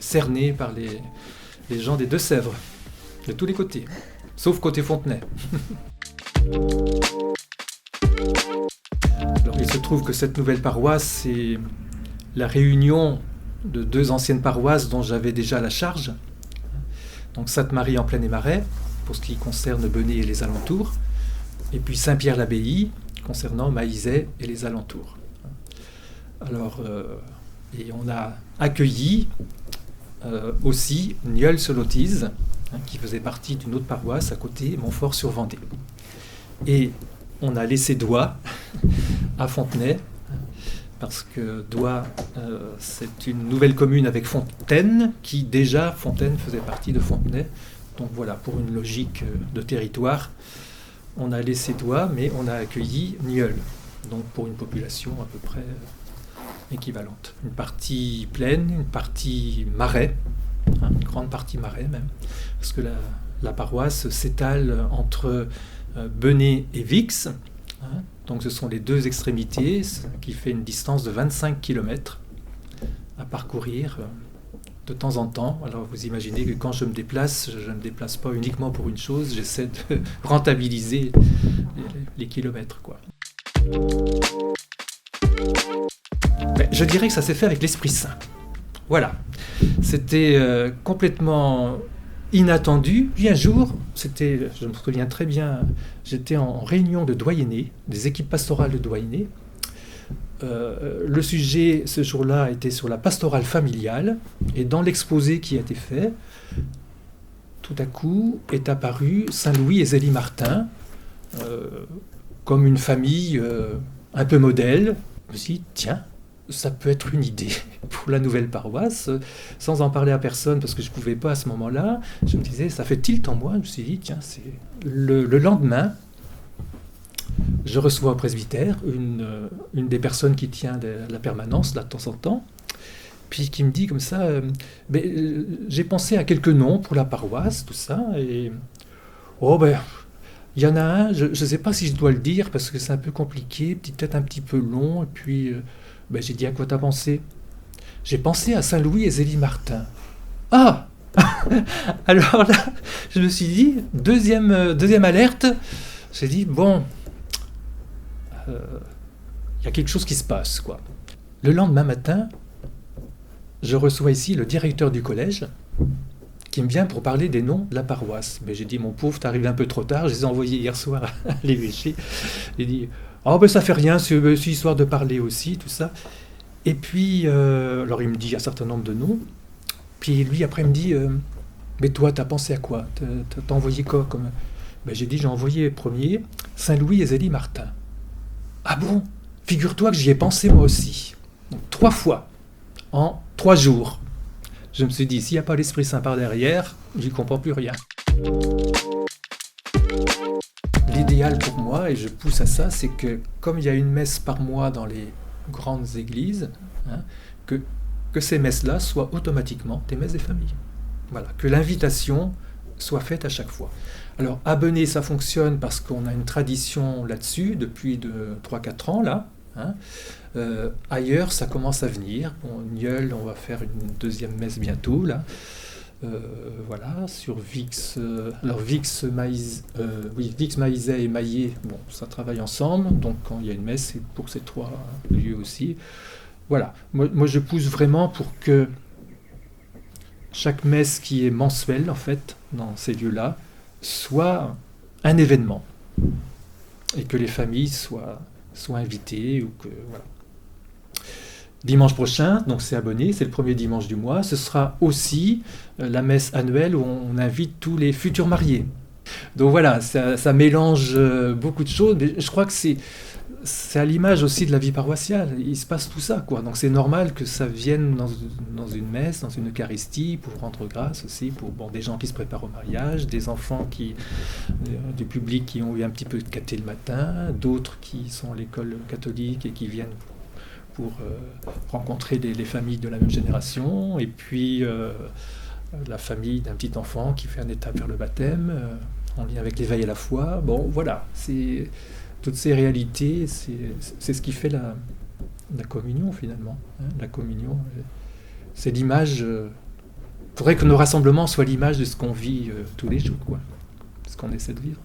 cerné par les gens des Deux-Sèvres, de tous les côtés, sauf côté Fontenay. Alors, il se trouve que cette nouvelle paroisse, c'est la réunion de 2 anciennes paroisses dont j'avais déjà la charge. Donc Sainte-Marie-en-Plaine-et-Marais, pour ce qui concerne Benay et les alentours, et puis Saint-Pierre-l'Abbaye, concernant Maillezais et les alentours. Alors, et on a accueilli aussi Nieul-sur-Lotise, qui faisait partie d'une autre paroisse à côté, Montfort-sur-Vendée. Et on a laissé Doigt à Fontenay, parce que Doigt, c'est une nouvelle commune avec Fontaine, qui déjà, Fontaine faisait partie de Fontenay. Donc voilà, pour une logique de territoire, on a laissé Doigt, mais on a accueilli Nieul, donc pour une population à peu près équivalente. Une partie plaine, une partie marais, une grande partie marais même, parce que la paroisse s'étale entre Benay et Vix, donc ce sont les 2 extrémités, ce qui fait une distance de 25 km à parcourir de temps en temps. Alors vous imaginez que quand je me déplace pas uniquement pour une chose, j'essaie de rentabiliser les kilomètres, quoi. Mais je dirais que ça s'est fait avec l'Esprit Saint. Voilà. C'était complètement inattendu. Puis un jour, je me souviens très bien, j'étais en réunion de doyennés, des équipes pastorales de doyennés. Le sujet ce jour-là était sur la pastorale familiale, et dans l'exposé qui a été fait, tout à coup est apparu Saint-Louis et Zélie Martin comme une famille un peu modèle. Je me suis dit, tiens, ça peut être une idée pour la nouvelle paroisse, sans en parler à personne, parce que je ne pouvais pas à ce moment-là. Je me disais, ça fait tilt en moi. Je me suis dit, tiens, c'est... Le lendemain, je reçois au presbytère une des personnes qui tient la permanence, là, de temps en temps, puis qui me dit comme ça, j'ai pensé à quelques noms pour la paroisse, tout ça, et... il y en a un, je ne sais pas si je dois le dire, parce que c'est un peu compliqué, peut-être un petit peu long, et puis... j'ai dit, à quoi t'as pensé? J'ai pensé à Saint-Louis et Zélie Martin. Ah! Alors là, je me suis dit, deuxième alerte, j'ai dit, bon, y a quelque chose qui se passe, quoi. Le lendemain matin, je reçois ici le directeur du collège, qui me vient pour parler des noms de la paroisse. Mais j'ai dit, mon pauvre, t'es arrivé un peu trop tard, je les ai envoyés hier soir à l'évêché. J'ai dit, ça fait rien, c'est histoire de parler aussi, tout ça. Et puis, alors il me dit un certain nombre de noms. Puis lui, après, il me dit, mais toi, t'as pensé à quoi? T'as envoyé quoi comme... J'ai dit, j'ai envoyé premier Saint-Louis et Zélie Martin. Ah bon? Figure-toi que j'y ai pensé moi aussi. Donc 3 fois, en 3 jours. Je me suis dit, s'il n'y a pas l'Esprit Saint par derrière, j'y comprends plus rien. L'idéal pour moi, et je pousse à ça, c'est que comme il y a une messe par mois dans les grandes églises, que ces messes-là soient automatiquement des messes des familles. Voilà, que l'invitation soit faite à chaque fois. Alors, à Benay, ça fonctionne parce qu'on a une tradition là-dessus depuis 3-4 ans, là. Ailleurs, ça commence à venir. Bon, Nieul, on va faire une deuxième messe bientôt, là. Voilà, sur Vix, alors Vix, Maillezais et Maillé, bon, ça travaille ensemble, donc quand il y a une messe, c'est pour ces 3 lieux aussi. Voilà, moi je pousse vraiment pour que chaque messe qui est mensuelle, en fait, dans ces lieux-là, soit un événement, et que les familles soient invitées, ou que, voilà. Dimanche prochain, donc c'est à Benay, c'est le premier dimanche du mois, ce sera aussi la messe annuelle où on invite tous les futurs mariés. Donc voilà, ça mélange beaucoup de choses, mais je crois que c'est à l'image aussi de la vie paroissiale, il se passe tout ça, quoi. Donc c'est normal que ça vienne dans une messe, dans une Eucharistie, pour rendre grâce aussi, pour des gens qui se préparent au mariage, des enfants du public qui ont eu un petit peu de caté le matin, d'autres qui sont à l'école catholique et qui viennent pour rencontrer les familles de la même génération, et puis la famille d'un petit enfant qui fait un étape vers le baptême, en lien avec l'éveil à la foi. Bon, voilà, c'est toutes ces réalités, c'est ce qui fait la communion, finalement. La communion, c'est l'image faudrait que nos rassemblements soient l'image de ce qu'on vit tous les jours, quoi, ce qu'on essaie de vivre.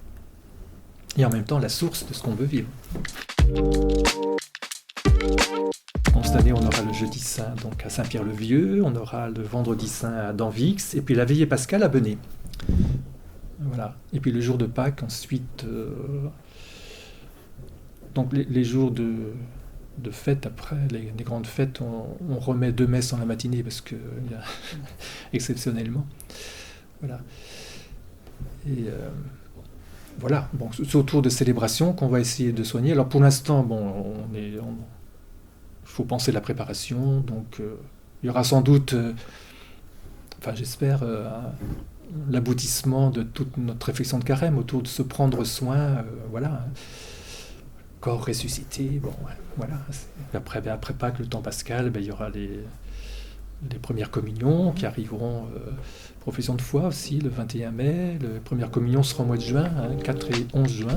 Et en même temps, la source de ce qu'on veut vivre. Cette année, on aura le jeudi saint donc à Saint-Pierre-le-Vieux, on aura le vendredi saint à Danvix, et puis la veillée pascale à Benay. Voilà. Et puis le jour de Pâques, ensuite. Donc les jours de fête, après les grandes fêtes, on remet 2 messes en la matinée, parce que exceptionnellement. Voilà. Et voilà, bon, c'est autour de célébrations qu'on va essayer de soigner. Alors pour l'instant, bon, il faut penser la préparation, donc il y aura sans doute, enfin j'espère, l'aboutissement de toute notre réflexion de carême autour de se prendre soin, voilà, corps ressuscité, bon, voilà. Après Pâques, le temps pascal, il y aura les premières communions qui arriveront, profession de foi aussi, le 21 mai, la première communion sera au mois de juin, 4 et 11 juin.